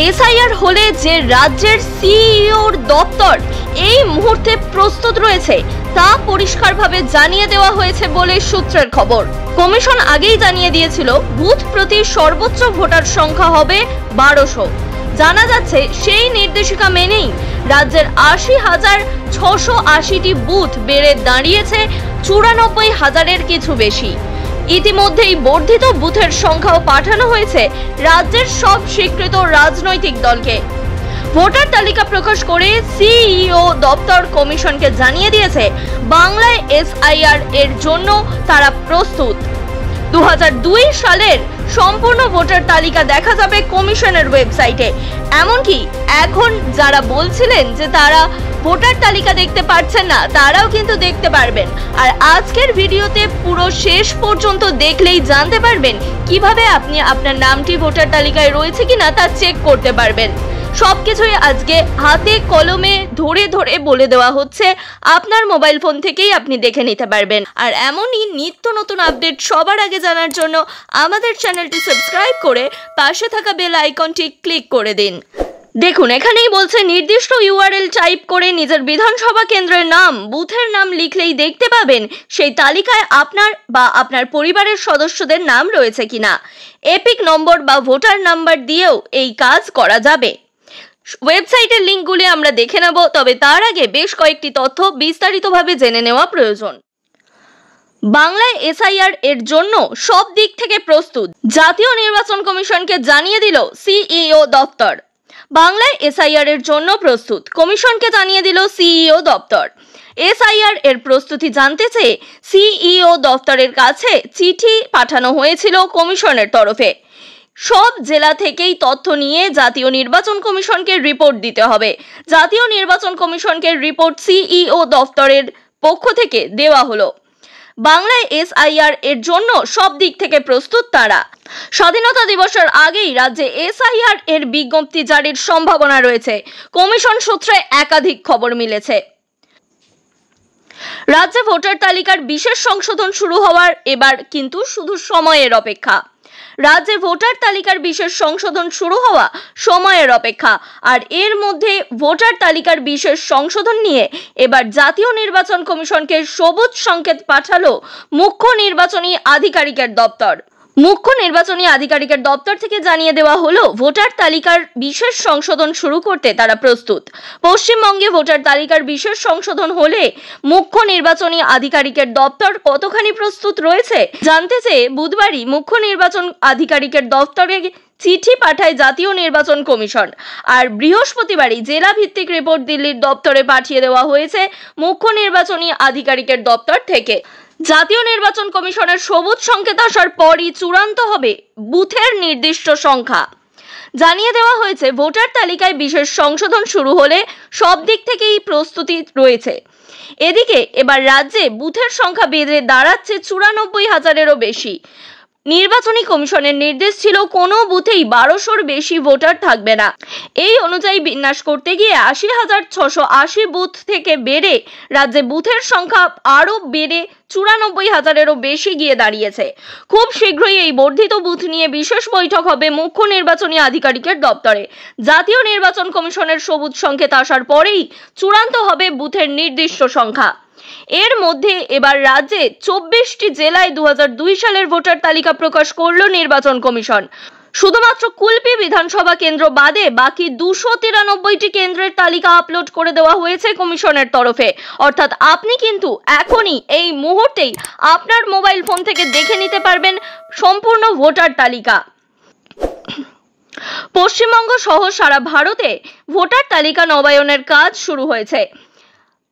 SIR হলে যে রাজ্যের সিইওর দপ্তর এই মুহূর্তে প্রস্তুত রয়েছে তা পরিষ্কারভাবে জানিয়ে দেওয়া হয়েছে বলে সূত্রের খবর। কমিশন আগেই জানিয়ে দিয়েছিল বুথ প্রতি সর্বোচ্চ ভোটার সংখ্যা হবে 1200। জানা যাচ্ছে সেই নির্দেশিকা মেনেই রাজ্যের 80,680টি বুথ বেড়ে দাঁড়িয়েছে 94,000-এর কিছু বেশি। ইতিমধ্যেই বর্ধিত বুথের সংখ্যাও পাঠানো হয়েছে রাজ্যের সব স্বীকৃত রাজনৈতিক দলকে। ভোটার তালিকা প্রকাশ করে সিইও দপ্তর কমিশনকে জানিয়ে দিয়েছে বাংলায় এসআইআর এর জন্য তারা প্রস্তুত। 2002 সালের সম্পূর্ণ ভোটার তালিকা দেখা যাবে কমিশনের ওয়েবসাইটে। এমনকি এখন যারা বলছিলেন যে তারা ভোটার তালিকা দেখতে পাচ্ছেন না, তারাও কিন্তু দেখতে পারবেন। আর আজকের ভিডিওতে পুরো শেষ পর্যন্ত দেখলেই জানতে পারবেন কিভাবে আপনি আপনার নামটি ভোটার তালিকায় রয়েছে কিনা তা চেক করতে পারবেন। সবকিছুই আজকে হাতে কলমে ধরে ধরে বলে দেওয়া হচ্ছে, আপনার মোবাইল ফোন থেকেই আপনি দেখে নিতে পারবেন। আর এমনই নিত্য নতুন আপডেট সবার আগে জানার জন্য আমাদের চ্যানেলটি সাবস্ক্রাইব করে পাশে থাকা বেল আইকনটি ক্লিক করে দিন। দেখুন, এখানেই বলছে নির্দিষ্ট ইউআরএল টাইপ করে নিজের বিধানসভা কেন্দ্রের নাম, বুথের নাম লিখলেই দেখতে পাবেন সেই তালিকায় আপনার বা আপনার পরিবারের সদস্যদের নাম রয়েছে কিনা। এপিক নম্বর বা ভোটার নাম্বার দিয়েও এই কাজ করা যাবে। ওয়েবসাইটের লিঙ্কগুলি আমরা দেখে নেব, তবে তার আগে বেশ কয়েকটি তথ্য বিস্তারিতভাবে জেনে নেওয়া প্রয়োজন। বাংলায় এসআইআর এর জন্য সব দিক থেকে প্রস্তুত, জাতীয় নির্বাচন কমিশনকে জানিয়ে দিল সিইও দপ্তর। বাংলায় এসআইআর এর জন্য প্রস্তুত, কমিশনকে জানিয়ে দিল সিইও দপ্তর। এসআইআর এর প্রস্তুতি জানতে চেয়ে সিইও দপ্তরের কাছে চিঠি পাঠানো হয়েছিল কমিশনের তরফে। সব জেলা থেকেই তথ্য নিয়ে জাতীয় নির্বাচন কমিশনকে রিপোর্ট দিতে হবে। জাতীয় নির্বাচন কমিশনকে রিপোর্ট সিইও দপ্তরের পক্ষ থেকে দেওয়া হলো। বাংলায় এসআইআর এর জন্য সব দিক থেকে প্রস্তুত তারা। স্বাধীনতা দিবসের আগেই রাজ্যে এসআইআর এর বিজ্ঞপ্তি জারির সম্ভাবনা রয়েছে, কমিশন সূত্রে একাধিক খবর মিলেছে। রাজ্যে ভোটার তালিকার বিশেষ সংশোধন শুরু হওয়ার এবার কিন্তু শুধু সময়ের অপেক্ষা। রাজ্যে ভোটার তালিকার বিশেষ সংশোধন শুরু হওয়া সময়ের অপেক্ষা। আর এর মধ্যে ভোটার তালিকার বিশেষ সংশোধন নিয়ে এবার জাতীয় নির্বাচন কমিশনকে সবুজ সংকেত পাঠালো মুখ্য নির্বাচনী আধিকারিকের দপ্তর। মুখ্য নির্বাচনী আধিকারিকের দপ্তর থেকে জানিয়ে দেওয়া হলো ভোটার তালিকার বিশেষ সংশোধন শুরু করতে তারা প্রস্তুত। পশ্চিমবঙ্গে ভোটার তালিকার বিশেষ সংশোধন হলে মুখ্য নির্বাচনী আধিকারিকের দপ্তর কতখানি প্রস্তুত রয়েছে জানতে চেয়ে বুধবারই মুখ্য নির্বাচন আধিকারিকের দপ্তরে চিঠি পাঠায় জাতীয় নির্বাচন কমিশন। আর বৃহস্পতিবারই জেলা ভিত্তিক রিপোর্ট দিল্লির দপ্তরে পাঠিয়ে দেওয়া হয়েছে মুখ্য নির্বাচনী আধিকারিকের দপ্তর থেকে। জাতীয় নির্বাচন কমিশনের সবুজ সংকেত আসার পরই চূড়ান্ত হবে বুথের নির্দিষ্ট সংখ্যা। জানিয়ে দেওয়া হয়েছে ভোটার তালিকায় বিশেষ সংশোধন শুরু হলে সব দিক থেকেই প্রস্তুতি রয়েছে। এদিকে এবার রাজ্যে বুথের সংখ্যা বেড়ে দাঁড়াচ্ছে 94,000-এরও বেশি। নির্বাচনী কমিশনের নির্দেশ ছিল কোনো বুথেই 1200-র বেশি ভোটার থাকবে না। এই অনুযায়ী বিন্যাস করতে গিয়ে 80,680 বুথ থেকে বেড়ে রাজ্যে বুথের সংখ্যা আরও বেড়ে 94,000-এরও বেশি গিয়ে দাঁড়িয়েছে। খুব শীঘ্রই এই বর্ধিত বুথ নিয়ে বিশেষ বৈঠক হবে মুখ্য নির্বাচনী আধিকারিকের দপ্তরে। জাতীয় নির্বাচন কমিশনের সবুজ সংকেত আসার পরেই চূড়ান্ত হবে বুথের নির্দিষ্ট সংখ্যা। এর মধ্যে এবার রাজ্যে 24টি জেলায় 2002 সালের ভোটার তালিকা প্রকাশ করল নির্বাচন কমিশন। শুধুমাত্র কুলপি বিধানসভা কেন্দ্র বাদে বাকি 293টি কেন্দ্রের তালিকা আপলোড করে দেওয়া হয়েছে কমিশনের তরফে। অর্থাৎ আপনি কিন্তু এখনই এই মুহূর্তেই আপনার মোবাইল ফোন থেকে দেখে নিতে পারবেন সম্পূর্ণ ভোটার তালিকা। পশ্চিমবঙ্গ সহ সারা ভারতে ভোটার তালিকা নবায়নের কাজ শুরু হয়েছে।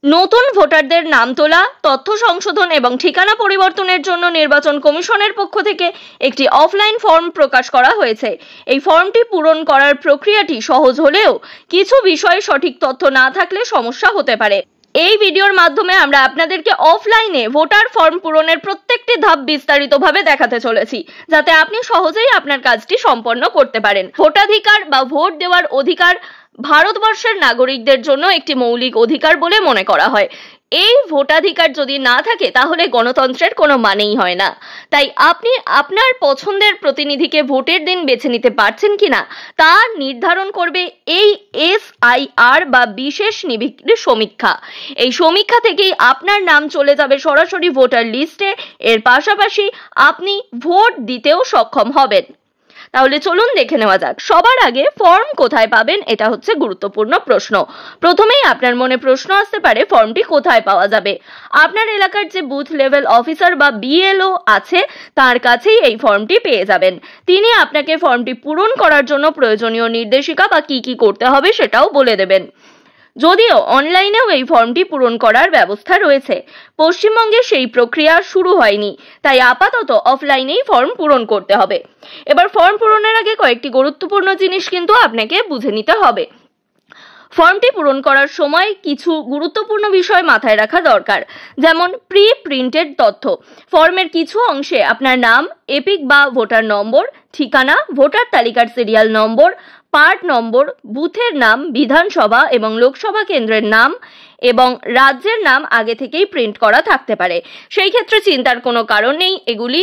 নতুন ভোটারদের নাম তোলা, তথ্য সংশোধন এবং ঠিকানা পরিবর্তনের জন্য নির্বাচন কমিশনের পক্ষ থেকে একটি অফলাইন ফর্ম প্রকাশ করা হয়েছে। এই ফর্মটি পূরণ করার প্রক্রিয়াটি সহজ হলেও কিছু বিষয়ে সঠিক তথ্য না থাকলে সমস্যা হতে পারে। এই ভিডিওর মাধ্যমে আমরা আপনাদেরকে অফলাইনে ভোটার ফর্ম পূরণের প্রত্যেকটি ধাপ বিস্তারিতভাবে দেখাতে চলেছি, যাতে আপনি সহজেই আপনার কাজটি সম্পন্ন করতে পারেন। ভোটাধিকার বা ভোট দেওয়ার অধিকার ভারতবর্ষের নাগরিকদের জন্য একটি মৌলিক অধিকার বলে মনে করা হয়। এই ভোটাধিকার যদি না থাকে তাহলে গণতন্ত্রের কোনো মানেই হয় না। তাই আপনি আপনার পছন্দের প্রতিনিধিকে ভোটের দিন বেছে নিতে পারছেন কিনা তা নির্ধারণ করবে এই SIR বা বিশেষ নিবিড় সমীক্ষা। এই সমীক্ষা থেকেই আপনার নাম চলে যাবে সরাসরি ভোটার লিস্টে। এর পাশাপাশি আপনি ভোট দিতেও সক্ষম হবেন। তাহলে চলুন দেখে নেওয়া যাক। সবার আগে ফর্ম কোথায় পাবেন, এটা হচ্ছে গুরুত্বপূর্ণ প্রশ্ন। প্রথমেই আপনার মনে প্রশ্ন আসতে পারে ফর্মটি কোথায় পাওয়া যাবে। আপনার এলাকার যে বুথ লেভেল অফিসার বা BLO আছে তার কাছেই এই ফর্মটি পেয়ে যাবেন। তিনি আপনাকে ফর্মটি পূরণ করার জন্য প্রয়োজনীয় নির্দেশিকা বা কি কি করতে হবে সেটাও বলে দেবেন। যদিও অনলাইনেও এই ফর্মটি পূরণ করার ব্যবস্থা রয়েছে, পশ্চিমবঙ্গে সেই প্রক্রিয়া শুরু হয়নি, তাই আপাতত অফলাইনেই ফর্ম পূরণ করতে হবে। এবার ফর্ম পূরণের আগে কয়েকটি গুরুত্বপূর্ণ জিনিস কিন্তু আপনাকে বুঝে নিতে হবে। ফর্মটি পূরণ করার সময় কিছু গুরুত্বপূর্ণ বিষয় মাথায় রাখা দরকার, যেমন প্রি প্রিন্টেড তথ্য। ফর্মের কিছু অংশে আপনার নাম, এপিক বা ভোটার নম্বর, ঠিকানা, ভোটার তালিকার সিরিয়াল নম্বর, পার্ট নম্বর, বুথের নাম, বিধানসভা এবং লোকসভা কেন্দ্রের নাম এবং রাজ্যের নাম আগে থেকেই প্রিন্ট করা থাকতে পারে। সেই ক্ষেত্রে চিন্তার কোনো কারণ নেই, এগুলি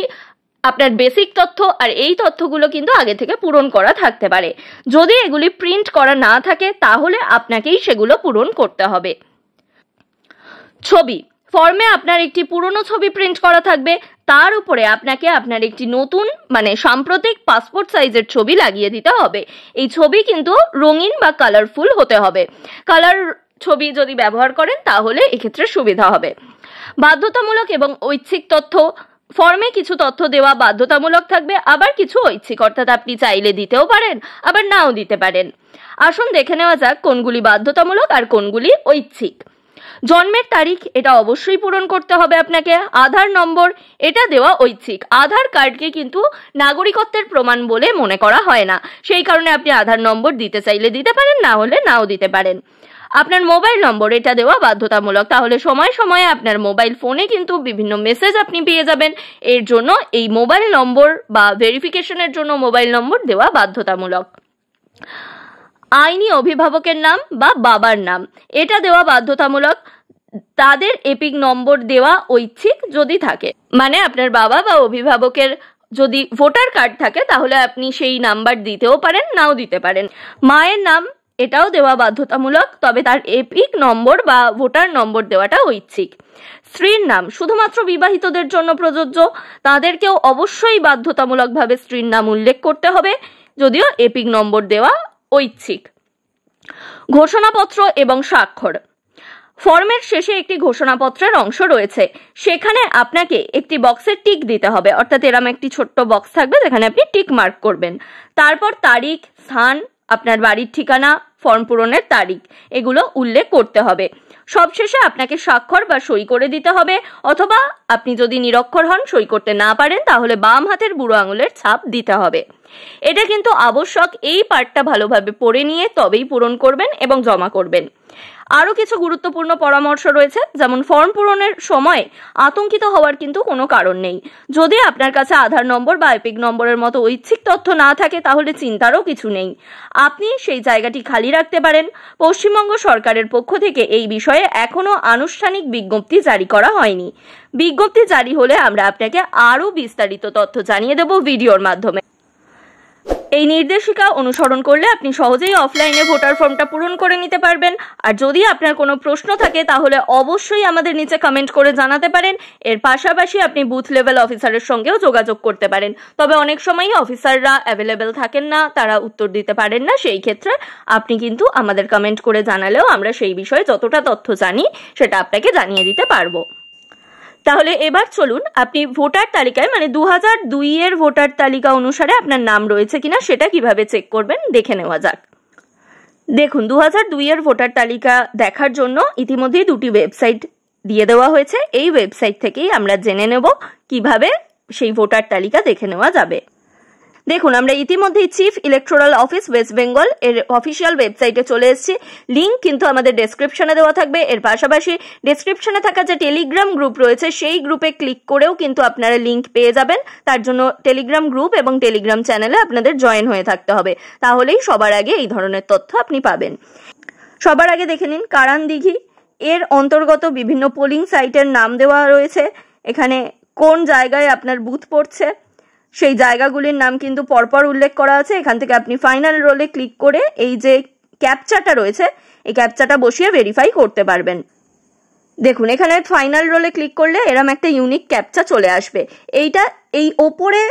আপনার বেসিক তথ্য, আর এই তথ্যগুলো কিন্তু আগে থেকে পূরণ করা থাকতে পারে। যদি এগুলি প্রিন্ট করা না থাকে তাহলে আপনাকেই সেগুলো পূরণ করতে হবে। ছবি, ফর্মে আপনার একটি পুরনো ছবি প্রিন্ট করা থাকবে, তার উপরে আপনাকে আপনার একটি নতুন সাম্প্রতিক পাসপোর্ট সাইজের ছবি লাগিয়ে দিতে হবে। এই ছবি কিন্তু রঙিন বা কালারফুল হতে হবে। কালার ছবি যদি ব্যবহার করেন তাহলে এক্ষেত্রে সুবিধা হবে। বাধ্যতামূলক এবং ঐচ্ছিক তথ্য, ফর্মে কিছু তথ্য দেওয়া বাধ্যতামূলক থাকবে, আবার কিছু ঐচ্ছিক, অর্থাৎ আপনি চাইলে দিতেও পারেন আবার নাও দিতে পারেন। আসুন দেখে নেওয়া যাক কোনগুলি বাধ্যতামূলক আর কোনগুলি ঐচ্ছিক। জন্মের তারিখ, এটা অবশ্যই পূরণ করতে হবে আপনাকে। আধার নম্বর, এটা দেওয়া ঐচ্ছিক। আধার কার্ডকে কিন্তু নাগরিকত্বের প্রমাণ বলে মনে করা হয় না, সেই কারণে আপনি আধার নম্বর দিতে চাইলে দিতে পারেন, না হলে নাও দিতে পারেন। আপনার মোবাইল নম্বর, এটা দেওয়া বাধ্যতামূলক, তাহলে সময় সময়ে আপনার মোবাইল ফোনে কিন্তু বিভিন্ন মেসেজ আপনি পেয়ে যাবেন। এর জন্য এই মোবাইল নম্বর বা ভেরিফিকেশনের জন্য মোবাইল নম্বর দেওয়া বাধ্যতামূলক। আইনি অভিভাবকের নাম বা বাবার নাম, এটা দেওয়া বাধ্যতামূলক। তাদের এপিক নম্বর দেওয়া ঐচ্ছিক যদি থাকে, মানে আপনার বাবা বা অভিভাবকের যদি ভোটার কার্ড থাকে তাহলে আপনি সেই নাম্বার দিতেও পারেন, নাও দিতে পারেন। মায়ের নাম, এটাও দেওয়া বাধ্যতামূলক, তবে তার এপিক নম্বর বা ভোটার নম্বর দেওয়াটা ঐচ্ছিক। স্ত্রীর নাম শুধুমাত্র বিবাহিতদের জন্য প্রযোজ্য, তাদেরকেও অবশ্যই বাধ্যতামূলকভাবে স্ত্রীর নাম উল্লেখ করতে হবে, যদিও এপিক নম্বর দেওয়া ঐচ্ছিক। ঘোষণাপত্র এবং স্বাক্ষর, ফর্মের শেষে একটি ঘোষণাপত্রের অংশ রয়েছে, সেখানে আপনাকে একটি বক্সের টিক দিতে হবে, অর্থাৎ এরকম একটি ছোট্ট বক্স থাকবে যেখানে আপনি টিক মার্ক করবেন। তারপর তারিখ, স্থান, আপনার বাড়ির ঠিকানা, ফর্ম পূরণের তারিখ, এগুলো উল্লেখ করতে হবে। সবশেষে আপনাকে স্বাক্ষর বা সই করে দিতে হবে, অথবা আপনি যদি নিরক্ষর হন, সই করতে না পারেন, তাহলে বাম হাতের বুড়ো আঙুলের ছাপ দিতে হবে। এটা কিন্তু আবশ্যক, এই পার্টটা ভালোভাবে পড়ে নিয়ে তবেই পূরণ করবেন এবং জমা করবেন। আরো কিছু গুরুত্বপূর্ণ পরামর্শ রয়েছে, যেমন ফর্ম পূরণের সময় আতঙ্কিত হওয়ার কিন্তু কোনো কারণ নেই। যদি আপনার কাছে আধার নম্বর বা এপিক নম্বরের মতো ঐচ্ছিক তথ্য না থাকে তাহলে চিন্তারও কিছু নেই, আপনি সেই জায়গাটি খালি রাখতে পারেন। পশ্চিমবঙ্গ সরকারের পক্ষ থেকে এই বিষয়ে এখনো আনুষ্ঠানিক বিজ্ঞপ্তি জারি করা হয়নি। বিজ্ঞপ্তি জারি হলে আমরা আপনাকে আরো বিস্তারিত তথ্য জানিয়ে দেব ভিডিওর মাধ্যমে। এই নির্দেশিকা অনুসরণ করলে আপনি সহজেই অফলাইনে ভোটার ফর্মটা পূরণ করে নিতে পারবেন। আর যদি আপনার কোনো প্রশ্ন থাকে তাহলে অবশ্যই আমাদের নিচে কমেন্ট করে জানাতে পারেন। এর পাশাপাশি আপনি বুথ লেভেল অফিসারের সঙ্গেও যোগাযোগ করতে পারেন, তবে অনেক সময়ই অফিসাররা অ্যাভেলেবেল থাকেন না, তারা উত্তর দিতে পারেন না। সেই ক্ষেত্রে আপনি কিন্তু আমাদের কমেন্ট করে জানালেও আমরা সেই বিষয়ে যতটা তথ্য জানি সেটা আপনাকে জানিয়ে দিতে পারবো। তাহলে এবার চলুন আপনি ভোটার তালিকায় 2002 এর ভোটার তালিকা অনুসারে আপনার নাম রয়েছে কিনা সেটা কিভাবে চেক করবেন দেখে নেওয়া যাক। দেখুন, 2002 এর ভোটার তালিকা দেখার জন্য ইতিমধ্যেই দুটি ওয়েবসাইট দিয়ে দেওয়া হয়েছে। এই ওয়েবসাইট থেকেই আমরা জেনে নেব কিভাবে সেই ভোটার তালিকা দেখে নেওয়া যাবে। দেখুন, আমরা ইতিমধ্যেই chief electoral office West Bengal এর অফিসিয়াল ওয়েবসাইটে চলে এসেছি। লিংক কিন্তু আমাদের ডেসক্রিপশনে দেওয়া থাকবে। এর পাশাপাশি ডেসক্রিপশনে থাকা যে টেলিগ্রাম গ্রুপ রয়েছে সেই গ্রুপে ক্লিক করেও কিন্তু আপনারা লিংক পেয়ে যাবেন। তার জন্য টেলিগ্রাম গ্রুপ এবং টেলিগ্রাম চ্যানেলে আপনাদের জয়েন হয়ে থাকতে হবে, তাহলেই সবার আগে এই ধরনের তথ্য আপনি পাবেন। সবার আগে দেখে নিন কারান দিঘি এর অন্তর্গত বিভিন্ন পোলিং সাইটের নাম দেওয়া রয়েছে। এখানে কোন জায়গায় আপনার বুথ পড়ছে সেই জায়গাগুলির নাম কিন্তু পরপর উল্লেখ করা আছে। এখান থেকে আপনি ফাইনাল রোলে ক্লিক করে এই যে ক্যাপচাটা রয়েছে এই ক্যাপচাটা বসিয়ে ভেরিফাই করতে পারবেন। দেখুন এখানে ফাইনাল রোলে ক্লিক করলে এরম একটা ইউনিক ক্যাপচা চলে আসবে। এইটা এই ওপরে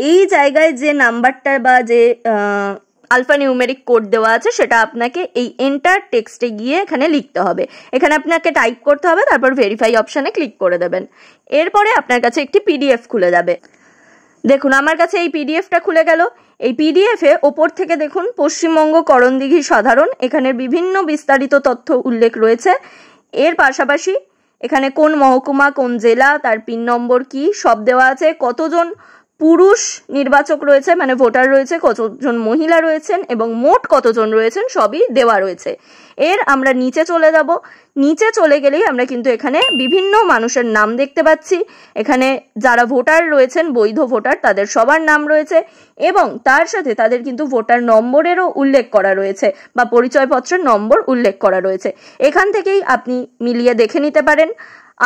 এই জায়গায় যে নাম্বারটা বা যে আলফা নিউমেরিক কোড দেওয়া আছে সেটা আপনাকে এই এন্টার টেক্সটে গিয়ে এখানে লিখতে হবে। এখানে আপনাকে টাইপ করতে হবে, তারপর ভেরিফাই অপশানে ক্লিক করে দেবেন। এরপরে আপনার কাছে একটি পিডিএফ খুলে যাবে। দেখুন আমার কাছে এই পিডিএফটা খুলে গেল। এই পিডিএফে ওপর থেকে দেখুন পশ্চিমবঙ্গ করণদিঘি সাধারণ, এখানে বিভিন্ন বিস্তারিত তথ্য উল্লেখ রয়েছে। এর পাশাপাশি এখানে কোন মহকুমা, কোন জেলা, তার পিন নম্বর কি সব দেওয়া আছে। কতজন পুরুষ নির্বাচক রয়েছে মানে ভোটার রয়েছে, কতজন মহিলা রয়েছেন এবং মোট কতজন রয়েছেন সবই দেওয়া রয়েছে। এর আমরা নিচে চলে যাব। নিচে চলে গেলেই আমরা কিন্তু এখানে বিভিন্ন মানুষের নাম দেখতে পাচ্ছি। এখানে যারা ভোটার রয়েছেন, বৈধ ভোটার, তাদের সবার নাম রয়েছে এবং তার সাথে তাদের কিন্তু ভোটার নম্বরেরও উল্লেখ করা রয়েছে বা পরিচয়পত্রের নম্বর উল্লেখ করা রয়েছে। এখান থেকেই আপনি মিলিয়ে দেখে নিতে পারেন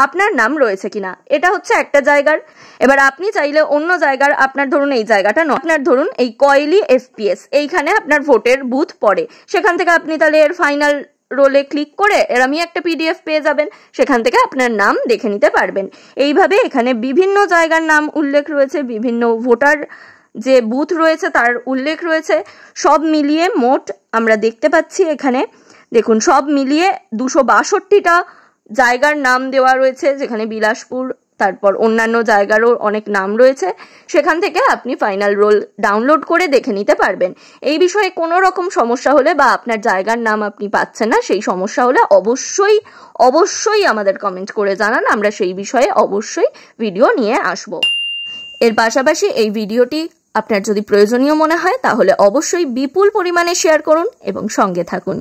আপনার নাম রয়েছে কিনা। এটা হচ্ছে একটা জায়গার। এবার আপনি চাইলে অন্য জায়গার, আপনার ধরুন এই জায়গাটা নয়, আপনার ধরুন এই কয়লি এফপিএস, এইখানে আপনার ভোটের বুথ পড়ে, সেখান থেকে আপনি তাহলে এর ফাইনাল রোলে ক্লিক করে এরমই একটা পিডিএফ পেয়ে যাবেন, সেখান থেকে আপনার নাম দেখে নিতে পারবেন। এইভাবে এখানে বিভিন্ন জায়গার নাম উল্লেখ রয়েছে, বিভিন্ন ভোটার যে বুথ রয়েছে তার উল্লেখ রয়েছে, সব মিলিয়ে মোট আমরা দেখতে পাচ্ছি এখানে দেখুন সব মিলিয়ে 262টা জায়গার নাম দেওয়া রয়েছে, যেখানে বিলাসপুর, তারপর অন্যান্য জায়গারও অনেক নাম রয়েছে। সেখান থেকে আপনি ফাইনাল রোল ডাউনলোড করে দেখে নিতে পারবেন। এই বিষয়ে কোনো রকম সমস্যা হলে বা আপনার জায়গার নাম আপনি পাচ্ছেন না, সেই সমস্যা হলে অবশ্যই আমাদের কমেন্ট করে জানান, আমরা সেই বিষয়ে অবশ্যই ভিডিও নিয়ে আসব। এর পাশাপাশি এই ভিডিওটি আপনার যদি প্রয়োজনীয় মনে হয় তাহলে অবশ্যই বিপুল পরিমাণে শেয়ার করুন এবং সঙ্গে থাকুন।